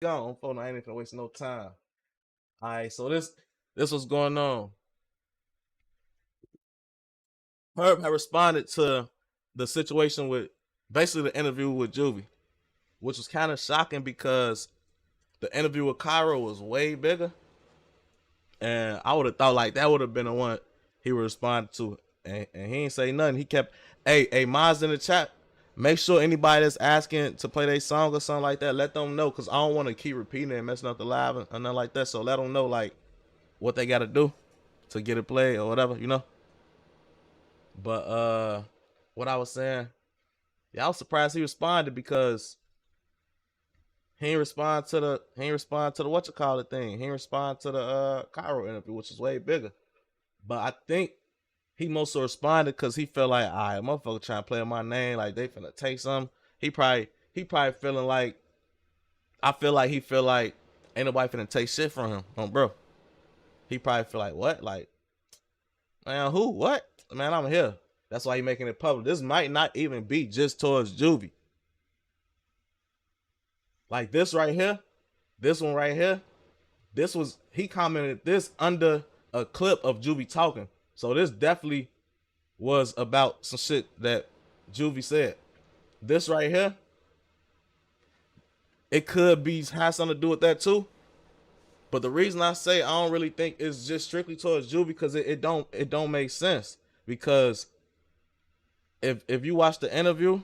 Gone. Phone. I ain't gonna waste no time. All right, so this was going on. Herb had responded to the situation with basically the interview with Juvie, which was kind of shocking because the interview with Cairo was way bigger, and I would have thought like that would have been the one he would respond to, and he ain't say nothing. He kept, hey, Maz in the chat. Make sure anybody that's asking to play their song or something like that, let them know, cause I don't want to keep repeating it and messing up the live and nothing like that. So let them know like what they got to do to get it played or whatever, you know. But what I was saying, yeah, I was surprised he responded because he ain't respond to the what you call it thing. He ain't respond to the Cairo interview, which is way bigger. But I think he mostly responded because he felt like, all right, motherfucker trying to play on my name, like they finna take something. He probably feeling like, I feel like he feel like ain't nobody finna take shit from him, bro. He probably feel like, what? Like, man, who? What? Man, I'm here. That's why he making it public. This might not even be just towards Juvie. Like this right here, this one right here, this was, he commented this under a clip of Juvie talking. So this definitely was about some shit that Juvie said. This right here, it could be have something to do with that too. But the reason I say I don't really think it's just strictly towards Juvie because it don't make sense. Because if you watch the interview,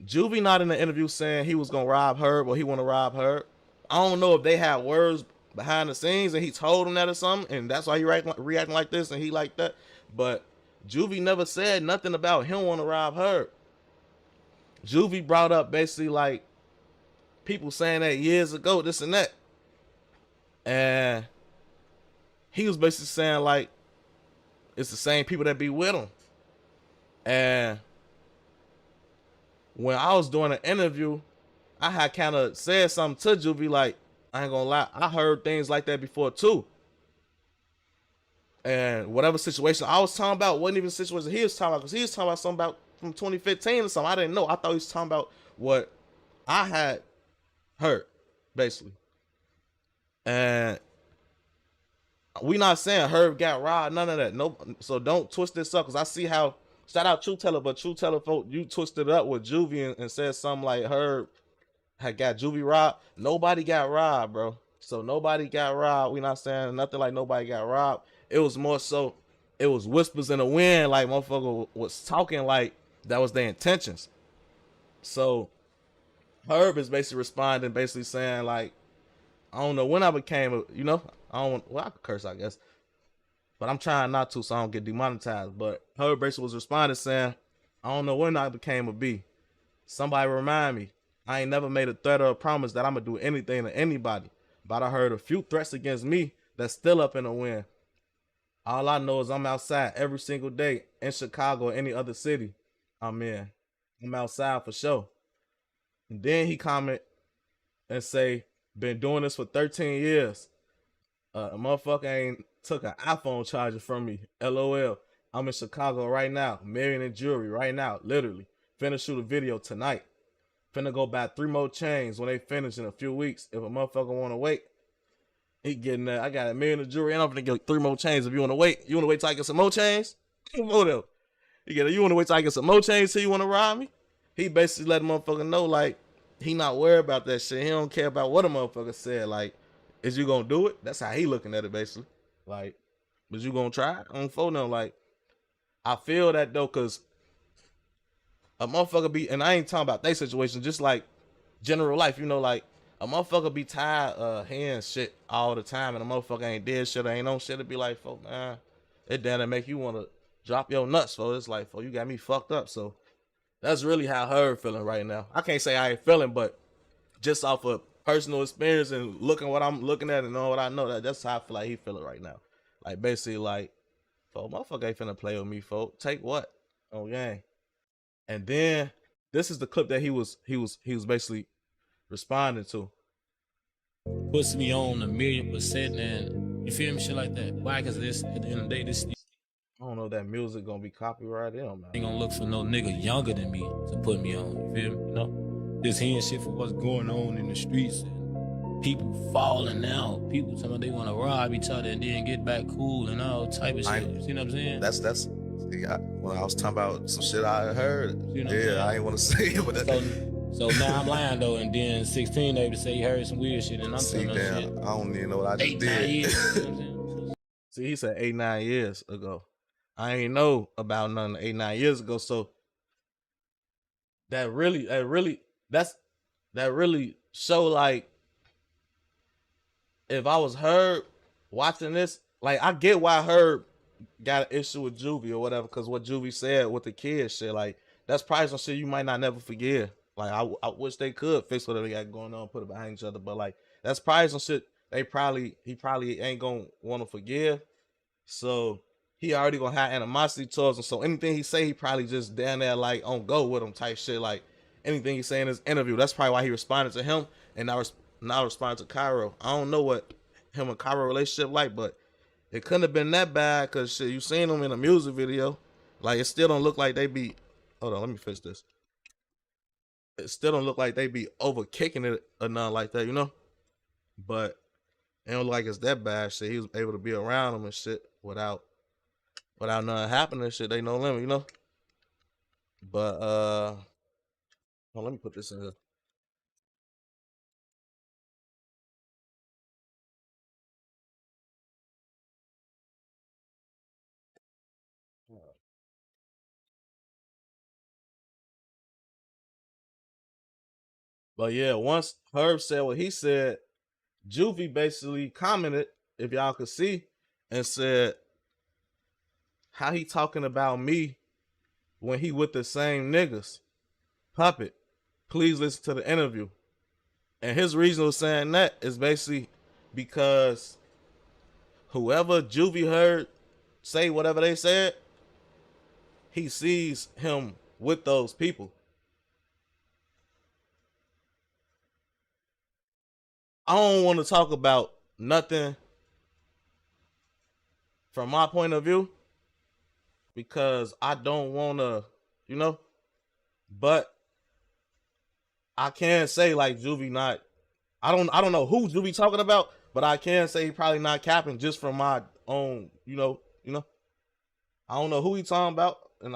Juvie not in the interview saying he was gonna rob Herb or he want to rob Herb. I don't know if they had words behind the scenes and he told him that or something, and that's why he reacting like this and he like that. But Juvie never said nothing about him want to rob Herb. Juvie brought up basically like people saying that years ago, this and that, and he was basically saying like it's the same people that be with him. And when I was doing an interview, I had kind of said something to Juvie like, I ain't gonna lie, I heard things like that before too. And whatever situation I was talking about wasn't even the situation he was talking about, because he was talking about something about from 2015 or something. I didn't know. I thought he was talking about what I had heard, basically. And we not saying Herb got robbed, none of that. No, so don't twist this up, because I see how, shout out True Teller, but True Teller folk, you twisted it up with Juvie and said something like Herb had got Juvie robbed. Nobody got robbed, bro. So nobody got robbed. We not saying nothing like nobody got robbed. It was more so, it was whispers in the wind, like motherfucker was talking like that was their intentions. So Herb is basically responding, basically saying like, I don't know when I became a, you know, I don't, well, I could curse, I guess, but I'm trying not to so I don't get demonetized. But Herb basically was responding saying, I don't know when I became a B. Somebody remind me. I ain't never made a threat or a promise that I'm gonna do anything to anybody. But I heard a few threats against me that's still up in the wind. All I know is I'm outside every single day in Chicago or any other city I'm in. I'm outside for sure. And then he comment and say, been doing this for 13 years. A motherfucker ain't took an iPhone charger from me. LOL. I'm in Chicago right now, marrying in jewelry right now, literally. Finna shoot a video tonight. Finna go buy 3 more chains when they finish in a few weeks. If a motherfucker wanna wait, he getting that. I got $1 million of jewelry and I'm finna get 3 more chains. If you wanna wait till I get some more chains? More them. You wanna wait till I get some more chains till you wanna rob me? He basically let the motherfucker know like he not worried about that shit. He don't care about what a motherfucker said. Like, is you gonna do it? That's how he looking at it basically. Like, was you gonna try it? On phone now, like, I feel that though, cause a motherfucker be, and I ain't talking about their situation, just like general life, you know, like a motherfucker be tired of hearing shit all the time, and a motherfucker ain't dead shit, ain't no shit. It be like, folk, man, it damn make you want to drop your nuts, folks. It's like, folks, you got me fucked up. So that's really how her feeling right now. I can't say I ain't feeling, but just off of personal experience and looking what I'm looking at and knowing what I know, that's how I feel like he feeling right now. Like basically, like, folk, motherfucker ain't finna play with me, folk. Take what? Oh yeah. And then this is the clip that he was basically responding to. Puts me on 1,000,000%, and you feel me, shit like that. Why? Cause this at the end of the day, this I don't know if that music gonna be copyrighted, man. Ain't gonna look for no nigga younger than me to put me on. You feel me? You know, just hearing shit for what's going on in the streets. And people falling out, people talking about they want to rob each other and then get back cool and all type of shit. You see what I'm saying? That's when I was talking about some shit I heard. You know what I'm saying? I ain't want to say it, but so now I'm lying though, and then 16 able to say he heard some weird shit, and I'm see, telling damn, shit. I don't even know what I just 8, did. 9 years. You know what I'm saying? See, he said 8, 9 years ago. I ain't know about nothing 8, 9 years ago. So that really show like if I was Herb watching this, like I get why Herb got an issue with Juvie or whatever, because what Juvie said with the kids shit, like that's probably some shit you might not never forget. Like I wish they could fix what they got going on, put it behind each other, but like that's probably some shit he probably ain't gonna want to forgive. So he already gonna have animosity towards him. So anything he say, he probably just down there like on go with him type shit. Like anything he say in his interview, that's probably why he responded to him and now responded to Cairo. I don't know what him and Cairo relationship like, but it couldn't have been that bad because shit, you seen them in a music video. Like it still don't look like they be. Hold on, let me fix this. It still don't look like they be over kicking it or nothing like that, you know. But it don't look like it's that bad. Shit, he was able to be around them and shit without nothing happening. Shit, they no limit, you know. But well, let me put this in here. But yeah, once Herb said what he said, Juvie basically commented, if y'all could see, and said how he talking about me when he with the same niggas. Puppet, please listen to the interview. And his reason for saying that is basically because whoever Juvie heard say whatever they said, he sees him with those people. I don't want to talk about nothing from my point of view because I don't want to, you know, but I can say like Juvie not. I don't know who Juvie talking about, but I can say he probably not capping just from my own, you know. I don't know who he talking about, and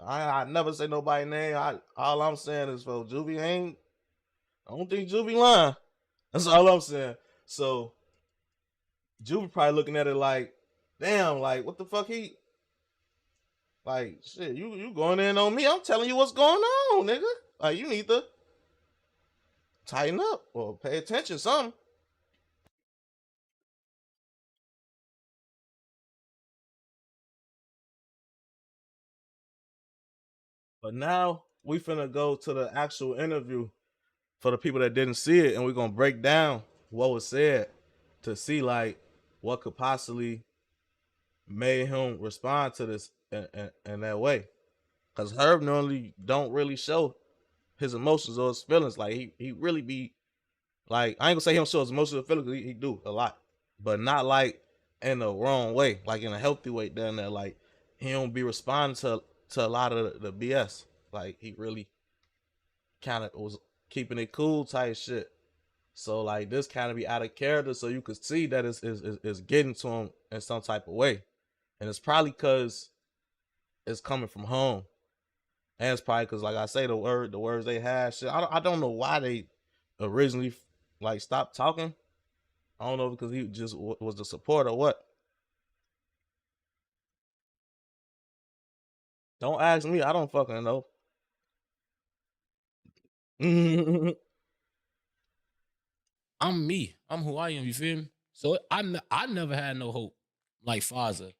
I never say nobody's name. All I'm saying is for Juvie ain't. I don't think Juvie lying. That's all I'm saying. So Juvie probably looking at it like, damn, like what the fuck he like shit, you going in on me. I'm telling you what's going on, nigga. Like you need to tighten up or pay attention, something. But now we finna go to the actual interview for the people that didn't see it, and we're gonna break down what was said to see like what could possibly made him respond to this in that way. Cause Herb normally don't really show his emotions or his feelings. Like he really be like, I ain't gonna say he don't show his emotions or feelings. He do a lot, but not like in the wrong way, like in a healthy way down there. Like he don't be responding to a lot of the BS. Like he really kind of was keeping it cool type shit. So like this kind of be out of character, so you could see that it's getting to him in some type of way, and it's probably because it's coming from home, and it's probably because like I say the words they had shit. I don't know why they originally like stopped talking. I don't know because he just was the support or what. Don't ask me. I don't fucking know. I'm me. I'm who I am. You feel me? So I never had no hope like Faza.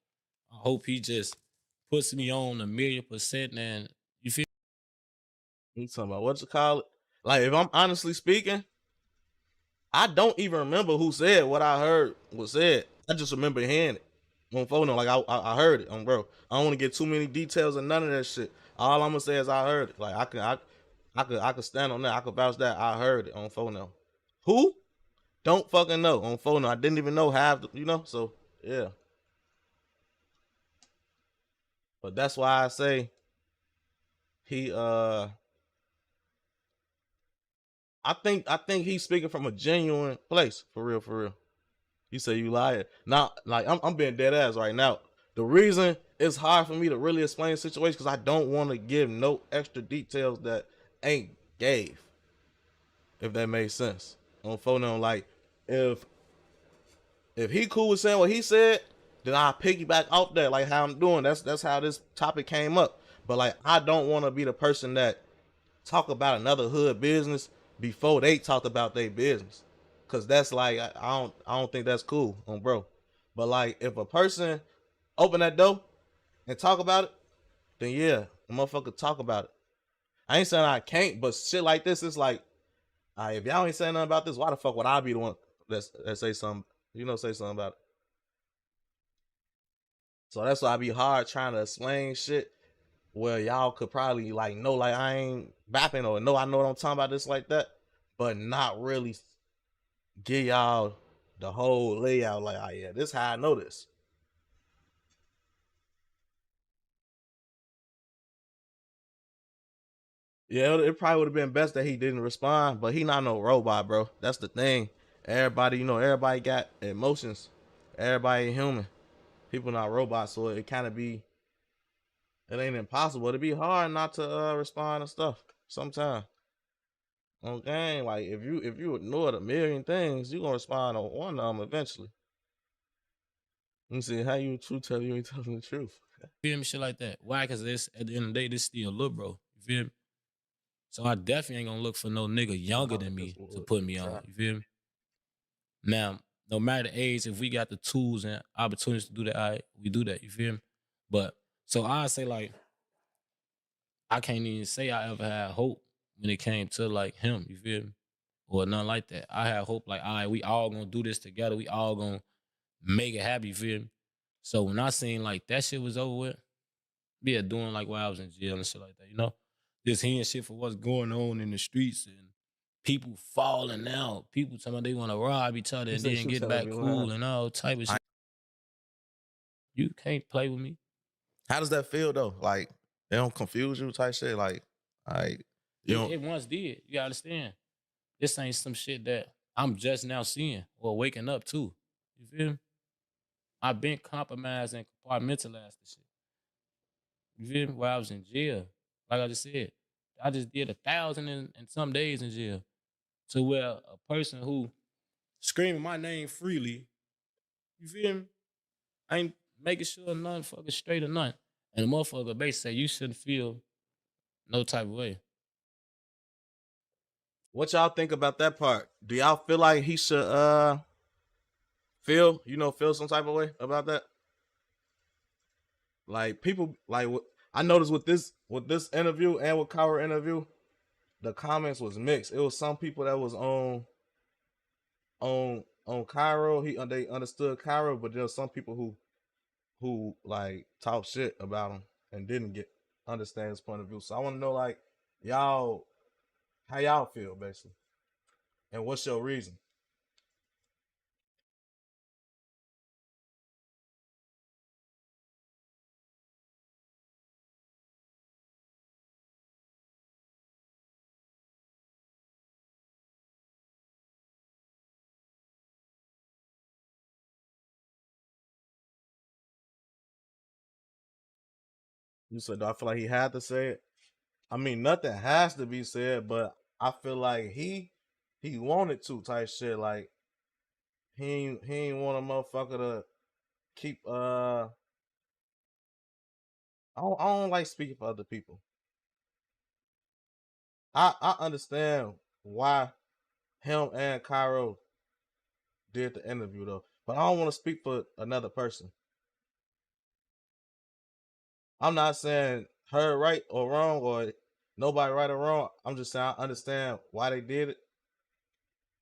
I hope he just puts me on 1,000,000%. And you feel You talking about what you call it? Like if I'm honestly speaking, I don't even remember who said what I heard was said. I just remember hearing it on phone. Like I heard it on bro. I don't want to get too many details and none of that shit. All I'm gonna say is I heard it. Like I could stand on that. I could vouch that I heard it on phone now. Who? Don't fucking know on phone. I didn't even know half. You know. So yeah. But that's why I say he I think he's speaking from a genuine place, for real, for real. You say you liar. Now, like I'm being dead ass right now. The reason it's hard for me to really explain the situation because I don't want to give no extra details that ain't gave. If that makes sense. On phone them, like if he cool with saying what he said, then I'll piggyback off that, like how I'm doing. That's how this topic came up. But like I don't want to be the person that talk about another hood business before they talked about their business. Cause that's like I don't think that's cool on bro. But like if a person open that door and talk about it, then yeah, the motherfucker talk about it. I ain't saying I can't, but shit like this is like, if y'all ain't saying nothing about this, why the fuck would I be the one that say something, say something about it? So that's why I be hard trying to explain shit where y'all could probably like know like I ain't bapping or know I know what I'm talking about this like that, but not really give y'all the whole layout like, oh yeah, this how I know this. Yeah, it probably would have been best that he didn't respond, but he not no robot, bro. That's the thing. Everybody, everybody got emotions. Everybody human. People not robots, so it kind of be, it ain't impossible. It'd be hard not to respond to stuff sometimes. Okay, like if you ignore a million things, you gonna respond to one of them eventually. Let me see how you true tell you ain't telling the truth. Feel me? Shit like that. Why? Cause this at the end of the day, this still little bro. You feel me? So I definitely ain't gonna look for no nigga younger than me to put me on. You feel me? Now, no matter the age, if we got the tools and opportunities to do that, we do that. You feel me? But so I say like, I can't even say I ever had hope when it came to like him. You feel me? Or nothing like that. I had hope like, all right, we all gonna do this together. We all gonna make it happy. You feel me? So when I seen like that shit was over with, yeah, doing like while I was in jail and shit like that, just hearing shit for what's going on in the streets and people falling out, people talking about they want to rob each other You and say then shoot get telling back me cool lying. and all type of shit. You can't play with me. How does that feel though? Like they don't confuse you type shit. Like, you It once did. You gotta understand. This ain't some shit that I'm just now seeing or waking up to. You feel me? I've been compromised and compartmentalized the shit. You feel me? While I was in jail, like I just said, I just did 1,000 and some days in jail. To where a person who screaming my name freely, you feel me? I ain't making sure nothing fucking straight or nothing. And the motherfucker basically say you shouldn't feel no type of way. what y'all think about that part? Do y'all feel like he should feel some type of way about that? Like people like I noticed with this interview and with Kyra interview, the comments was mixed. It was some people that was on Cairo. They understood Cairo, but there was some people who like talk shit about him and didn't get understand his point of view. So I want to know like y'all how y'all feel basically, and what's your reason? You said, do I feel like he had to say it? I mean, nothing has to be said, but I feel like he wanted to type shit. Like he ain't want a motherfucker to keep I don't like speaking for other people. I understand why him and Cairo did the interview though, but I don't want to speak for another person. I'm not saying her right or wrong or nobody right or wrong. I'm just saying I understand why they did it,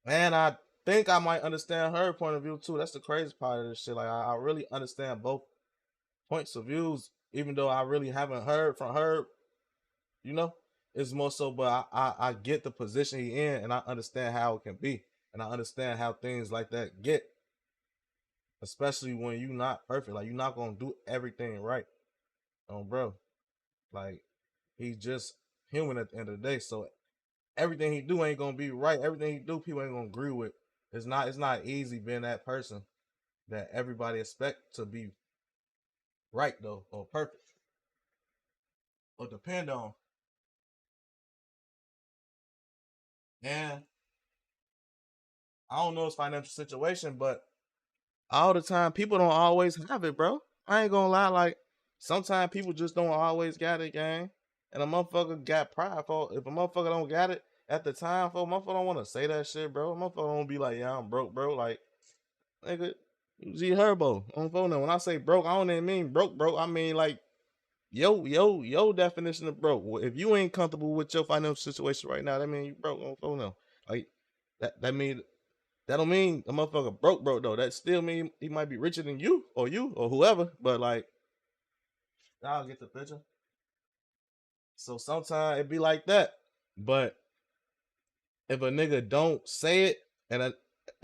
and I think I might understand her point of view too. That's the crazy part of this shit. Like I really understand both points of views, even though I really haven't heard from her. You know, it's more so, but I get the position he in, and I understand how it can be, and I understand how things like that get, especially when you not perfect. Like you're not gonna do everything right, bro. Like he's just human at the end of the day. So everything he do ain't gonna be right. Everything he do, people ain't gonna agree with. It's not easy being that person that everybody expect to be right though, or perfect, or depend on. And I don't know his financial situation, but all the time people don't always have it, bro. I ain't gonna lie, like sometimes people just don't always got it, gang. And a motherfucker got pride for if a motherfucker don't got it at the time, for a motherfucker don't want to say that shit, bro. A motherfucker don't be like, yeah, I'm broke, bro. Like, nigga, you see Herbo on phone now. When I say broke, I don't even mean broke, bro. I mean like yo definition of broke. If you ain't comfortable with your financial situation right now, that mean you broke on phone now. Like that don't mean a motherfucker broke though. That still mean he might be richer than you or whoever. But like, I'll get the picture. So sometimes it be like that. But if a nigga don't say it and a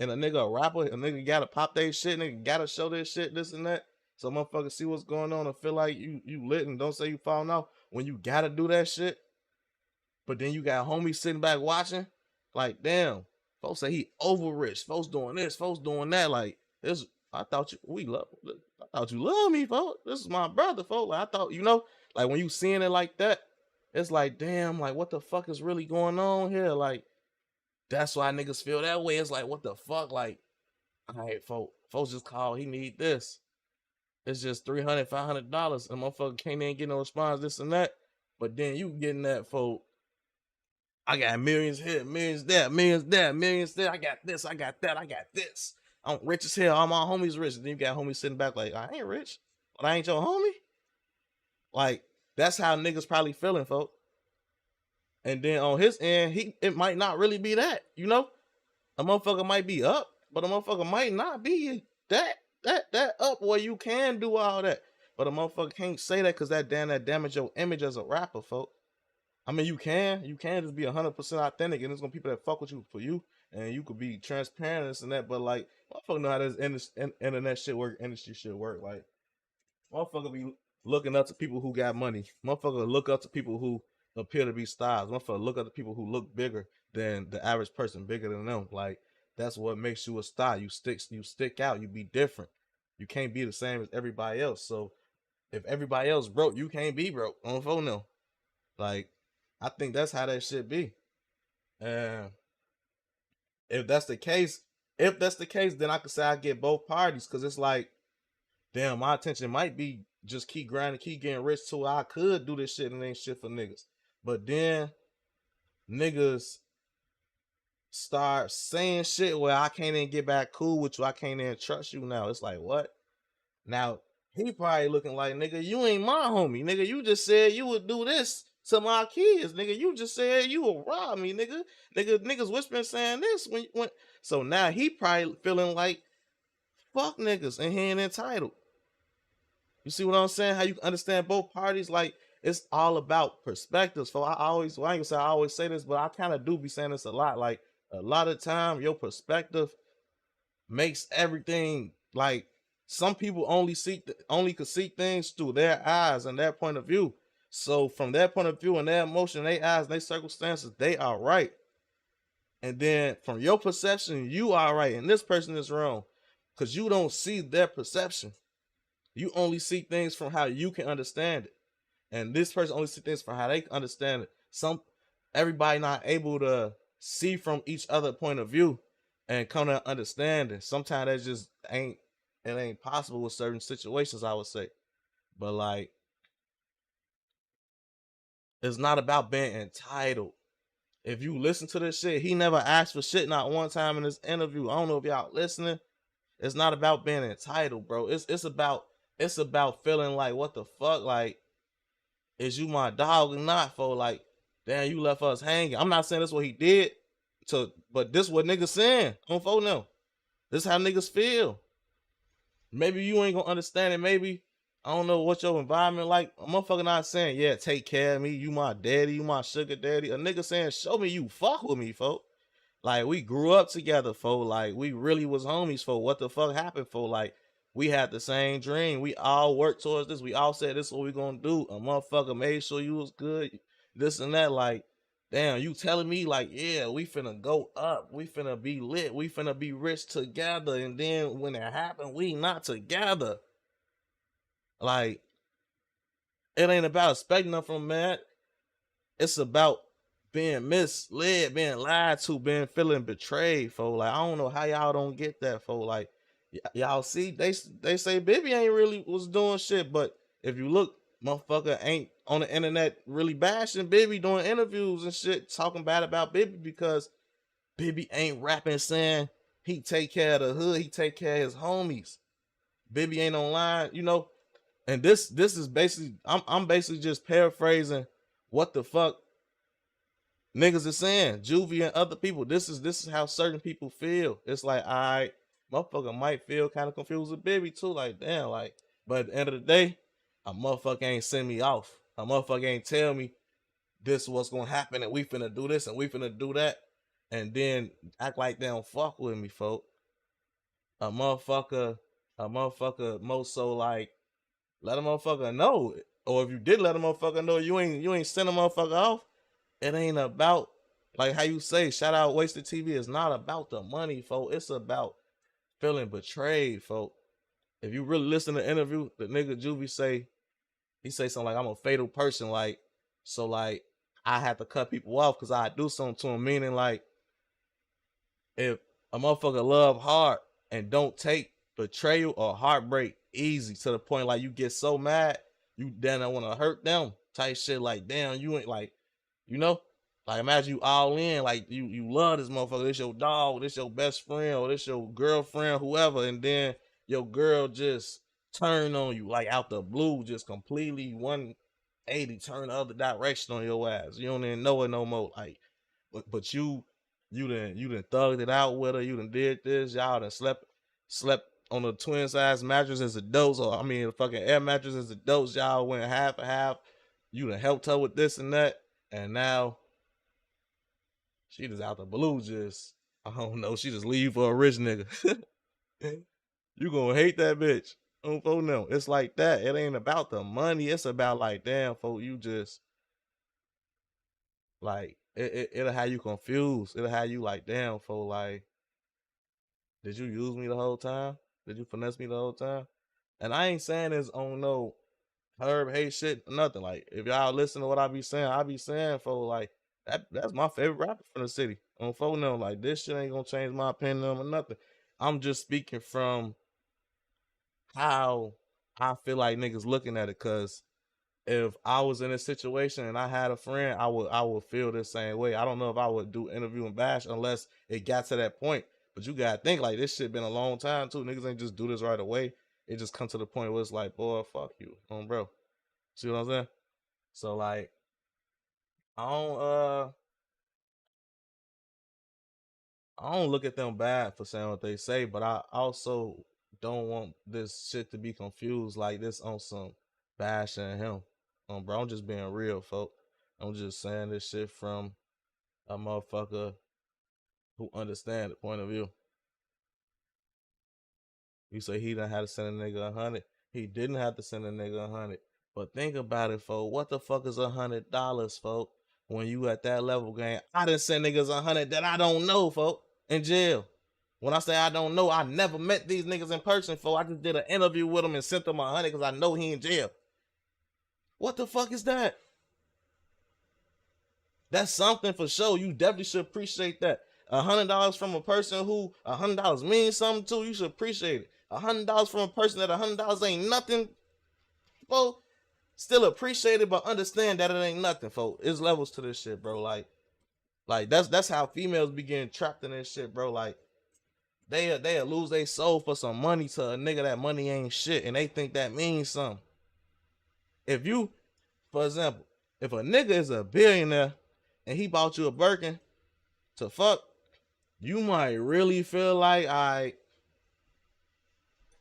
nigga a rapper, a nigga gotta pop their shit, nigga gotta show their shit, this and that. So motherfucker see what's going on and feel like you lit and don't say you falling off when you gotta do that shit. But then you got homies sitting back watching, like, damn, folks say he over rich, folks doing this, folks doing that. Like, this, I thought I thought you love me, folks. This is my brother, folks. Like, I thought, like when you seeing it like that, it's like, damn, like what the fuck is really going on here? Like, that's why niggas feel that way. It's like, what the fuck? Like, all right, folks just call, he need this. It's just $300, $500, and motherfucker can't even get no response, this and that. But then you getting that, folks. I got millions here, millions there, millions there, millions there. I got this, I got that, I got this. I'm rich as hell. All my homies rich. And then you got homies sitting back like, I ain't rich, but I ain't your homie. Like, that's how niggas probably feeling, folks. And then on his end, it might not really be that, A motherfucker might be up, but a motherfucker might not be that up where you can do all that. But a motherfucker can't say that because that damage your image as a rapper, folks. I mean, you can just be 100% authentic, and there's gonna be people that fuck with you for you, and you could be transparent and this and that. But like, motherfucker know how this internet shit work, industry shit work. Like, motherfucker be looking up to people who got money. Motherfucker look up to people who appear to be stars. Motherfucker look up to people who look bigger than the average person, bigger than them. Like, that's what makes you a star. You stick out. You be different. You can't be the same as everybody else. So if everybody else broke, you can't be broke. On phone now. Like, I think that's how that shit be. And if that's the case, then I could say I get both parties, because it's like, damn, my attention might be just keep grinding, keep getting rich till I could do this shit and ain't shit for niggas. But then niggas start saying shit where I can't even get back cool with you. I can't even trust you now. It's like, what? Now, he probably looking like, nigga, you ain't my homie. Nigga, you just said you would do this to my kids. Nigga, you just said you would rob me, nigga. Niggas whispering saying this when so now he probably feeling like, fuck niggas, and he ain't entitled. You see what I'm saying? How you understand both parties? Like, it's all about perspectives. So I ain't gonna say I always say this, but I kind of do be saying this a lot. Like, a lot of time, your perspective makes everything, like, some people only could see things through their eyes and their point of view. So from their point of view and their emotion, their eyes, and their circumstances, they are right. And then from your perception, you are right, and this person is wrong, because you don't see their perception. You only see things from how you can understand it, and this person only see things from how they understand it. Everybody not able to see from each other point of view and come to understanding. Sometimes that just ain't possible with certain situations, I would say. But like, it's not about being entitled. If you listen to this shit, he never asked for shit not one time in this interview. I don't know if y'all listening. It's not about being entitled, bro. It's about feeling like, what the fuck, like, is you my dog or not? For like, damn, you left us hanging. I'm not saying that's what he did, but this what niggas saying on phone now. This how niggas feel. Maybe you ain't gonna understand it. Maybe, I don't know what your environment like. A motherfucker not saying, yeah, take care of me, you my daddy, you my sugar daddy. A nigga saying, show me you fuck with me, folk. Like, we grew up together, folk. Like, we really was homies, folk. What the fuck happened, folk? Like, we had the same dream. We all worked towards this. We all said this is what we gonna do. A motherfucker made sure you was good, this and that. Like, damn, you telling me like, yeah, we finna go up, we finna be lit, we finna be rich together, and then when it happened, we not together. Like, it ain't about expecting nothing from man. It's about being misled, being lied to, being feeling betrayed, folks. Like, I don't know how y'all don't get that, folks. Like, y'all see, they say Bibby ain't really was doing shit, but if you look, motherfucker ain't on the internet really bashing Bibby, doing interviews and shit, talking bad about Bibby because Bibby ain't rapping saying he take care of the hood, he take care of his homies. Bibby ain't online, you know. And this is basically, I'm basically just paraphrasing what the fuck niggas is saying. Juvie and other people. This is how certain people feel. It's like, all right, motherfucker might feel kind of confused with Bibby too. Like, damn, like, but at the end of the day, a motherfucker ain't send me off. A motherfucker ain't tell me this is what's gonna happen and we finna do this and we finna do that. And then act like they don't fuck with me, folk. A motherfucker, a motherfucker most so like let a motherfucker know. Or if you did let a motherfucker know, you ain't send a motherfucker off. It ain't about, like how you say, shout out Wasted TV. It's not about the money, folks. It's about feeling betrayed, folks. If you really listen to the interview, the nigga Juvie say, he say something like, I'm a fatal person, like, so like I have to cut people off because I do something to them. Meaning like, if a motherfucker love hard and don't take betrayal or heartbreak easy to the point like you get so mad, you then want to hurt them type shit. Like, damn, you ain't like, you know, like imagine you all in, like you love this motherfucker, this your dog, this your best friend, or this your girlfriend, whoever, and then your girl just turn on you like out the blue, just completely 180, turn the other direction on your ass. You don't even know it no more. Like, but you done thugged it out with her, you done did this, y'all done slept on the twin size mattress as adults, or I mean the fucking air mattress as adults, y'all went half and half, you done helped her with this and that, and now she just out the blue, just, I don't know, she just leave for a rich nigga. You gonna hate that bitch. Oh, no. It's like that. It ain't about the money. It's about like, damn, folks, you just like it'll have you confused. It'll have you like, damn, folks, like, did you use me the whole time? Did you finesse me the whole time? And I ain't saying this on no Herb hate shit, nothing. Like, if y'all listen to what I be saying, folks, like, that's my favorite rapper from the city. On phone now, like, this shit ain't gonna change my opinion on or nothing. I'm just speaking from how I feel like niggas looking at it. Cause if I was in a situation and I had a friend, I would feel the same way. I don't know if I would do interview and bash unless it got to that point. But you gotta think like this shit been a long time too. Niggas ain't just do this right away. It just come to the point where it's like, boy, fuck you, bro. See what I'm saying? So like, I don't uh I don't look at them bad for saying what they say, but I also don't want this shit to be confused like this on some bashing him. Bro, I'm just being real, folk. I'm just saying this shit from a motherfucker who understand the point of view. You say he done had to send a nigga 100. He didn't have to send a nigga 100. But think about it, folk. What the fuck is $100, folk? When you at that level, gang, I done send niggas 100 that I don't know, folk, in jail. When I say I don't know, I never met these niggas in person, folk. I just did an interview with them and sent them 100 because I know he in jail. What the fuck is that? That's something for sure. You definitely should appreciate that. $100 from a person who $100 means something to, you should appreciate it. $100 from a person that $100 ain't nothing, folks, still appreciate it, but understand that it ain't nothing, folks. There's levels to this shit, bro. Like that's how females be getting trapped in this shit, bro. Like they'll lose their soul for some money to a nigga that money ain't shit, and they think that means something. If you, for example, if a nigga is a billionaire and he bought you a Birkin to fuck, you might really feel like,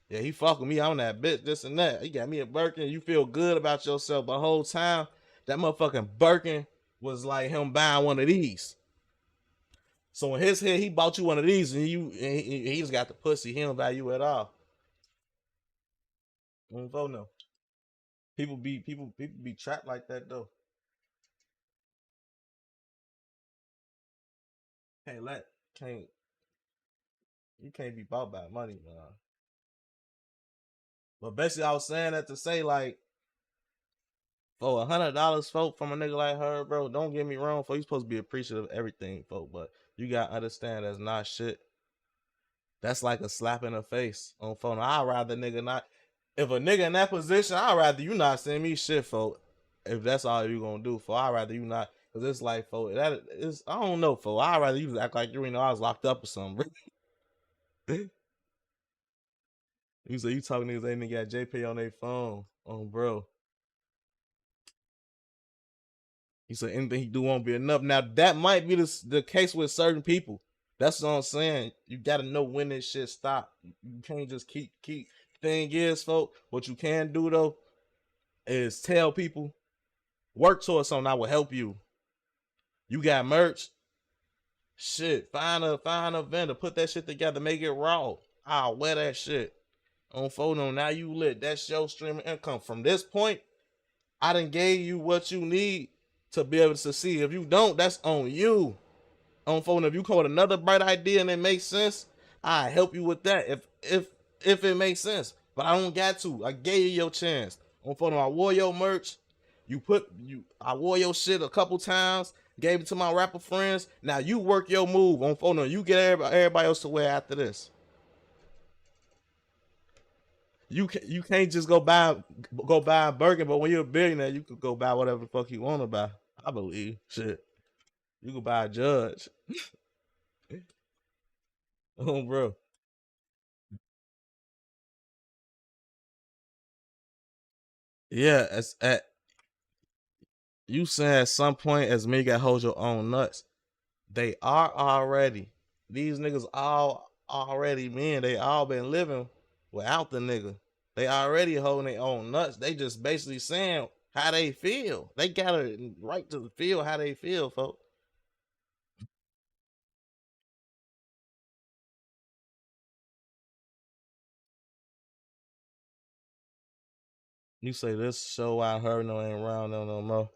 yeah, he fucking me, I'm that bitch, this and that. He got me a Birkin, you feel good about yourself, but the whole time, that motherfucking Birkin was like him buying one of these. So in his head, he bought you one of these, and he just got the pussy. He don't value at all. No. People be trapped like that though. can't you can't be bought by money, man. But basically, I was saying that to say like for $100, folk, from a nigga like her, bro. Don't get me wrong, folk. You supposed to be appreciative of everything, folk. But you gotta understand that's not shit. That's like a slap in the face on phone. I'd rather nigga not. If a nigga in that position, I'd rather you not send me shit, folk. If that's all you gonna do, folk, I'd rather you not. Cause it's like, folk, that is, I don't know, folk. I'd rather you just act like you know I was locked up or something. You say you talking niggas ain't got JP on their phone, bro. He said anything he do won't be enough. Now that might be the case with certain people. That's what I'm saying. You gotta know when this shit stop. You can't just keep. Thing is, folks, what you can do though is tell people, work towards something that will help you. You got merch, shit. Find a vendor, put that shit together, make it raw. I'll wear that shit on photo. Now you lit. That's your streaming income. From this point, I done gave you what you need to be able to succeed. If you don't, that's on you. On phone, if you come with another bright idea and it makes sense, I help you with that. If it makes sense, but I don't got to. I gave you your chance. On phone, I wore your merch. I wore your shit a couple times. Gave it to my rapper friends. Now you work your move on phone. You get everybody else to wear after this. You can't just go buy a Birkin, but when you're a billionaire, you could go buy whatever the fuck you want to buy. I believe shit. You could buy a Judge. Oh, bro. Yeah, you saying at some point as me got hold your own nuts. They are already. These niggas all already men. They all been living without the nigga. They already holding their own nuts. They just basically saying how they feel. They got a right to feel how they feel, folks. You say this show I heard no ain't around no more.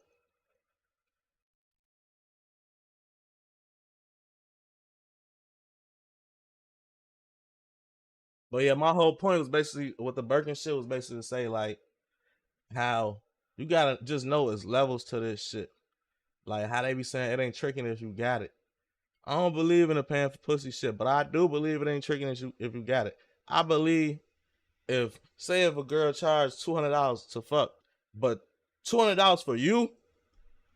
But yeah, my whole point was basically what the Birkin shit was basically to say like how you gotta just know it's levels to this shit. Like how they be saying it ain't tricking if you got it. I don't believe in the paying for pussy shit, but I do believe it ain't tricking if you got it. I believe if a girl charged $200 to fuck, but $200 for you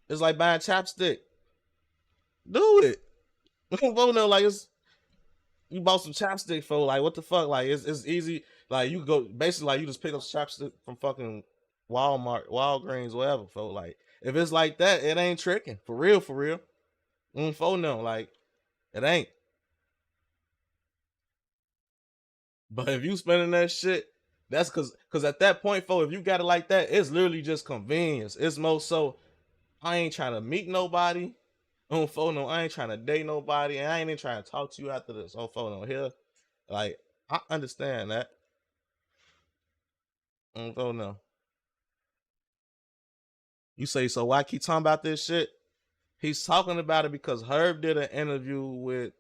is like buying chapstick. Do it. Like it's you bought some chapstick for like what the fuck? Like it's easy. Like you go basically like you just pick up chapstick from fucking Walmart, Walgreens, whatever. For like if it's like that, it ain't tricking for real, for real. For no, like it ain't. But if you spending that shit, that's cause at that point, if you got it like that, it's literally just convenience. It's more so I ain't trying to meet nobody on phone. No, I ain't trying to date nobody, and I ain't even trying to talk to you after this on phone on here. Like I understand that on phone no. You say so? Why I keep talking about this shit? He's talking about it because Herb did an interview with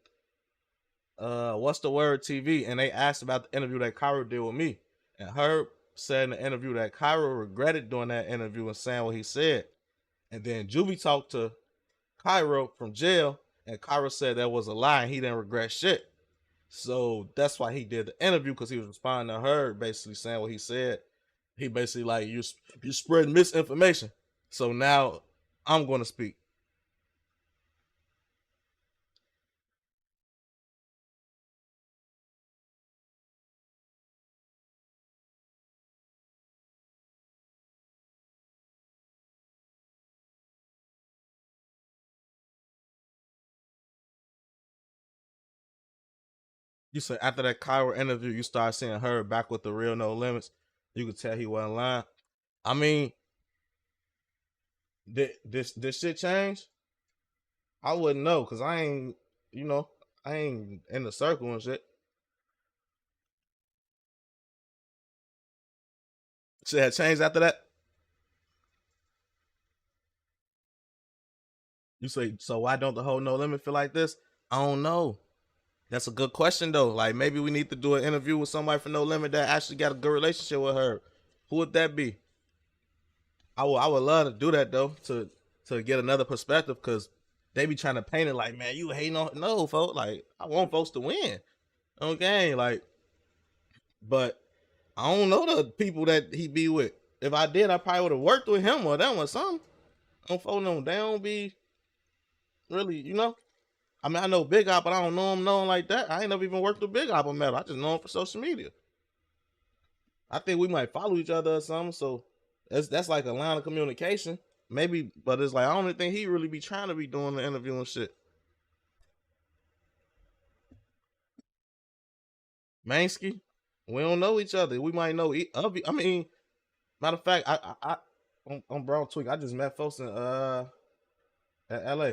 what's the word TV, and they asked about the interview that Cairo did with me, and Herb said in the interview that Cairo regretted doing that interview and saying what he said, and then Juvie talked to Cairo from jail, and Cairo said that was a lie and he didn't regret shit. So that's why he did the interview because he was responding to Herb, basically saying what he said. He basically like you spreading misinformation. So now I'm going to speak. You said after that Cairo interview, you start seeing her back with the real No Limits. You could tell he wasn't lying. I mean, did this shit change? I wouldn't know because I ain't, I ain't in the circle and shit. Shit had changed after that. You say, so why don't the whole No Limit feel like this? I don't know. That's a good question though. Like maybe we need to do an interview with somebody for No Limit that actually got a good relationship with her. Who would that be? I would love to do that though to get another perspective because they be trying to paint it like, man, you hating on no folks. Like I want folks to win. Okay, like, but I don't know the people that he be with. If I did, I probably would have worked with him or them or something. I don't follow them. They don't be really, you know. I mean, I know Big Op, but I don't know him like that. I ain't never even worked with Big Op or Metal. I just know him for social media. I think we might follow each other or something. So that's like a line of communication. Maybe, but it's like I don't think he really be trying to be doing the interview and shit. Mansky, we don't know each other. We might know. I mean, matter of fact, I on Brown Tweak, I just met folks in at LA.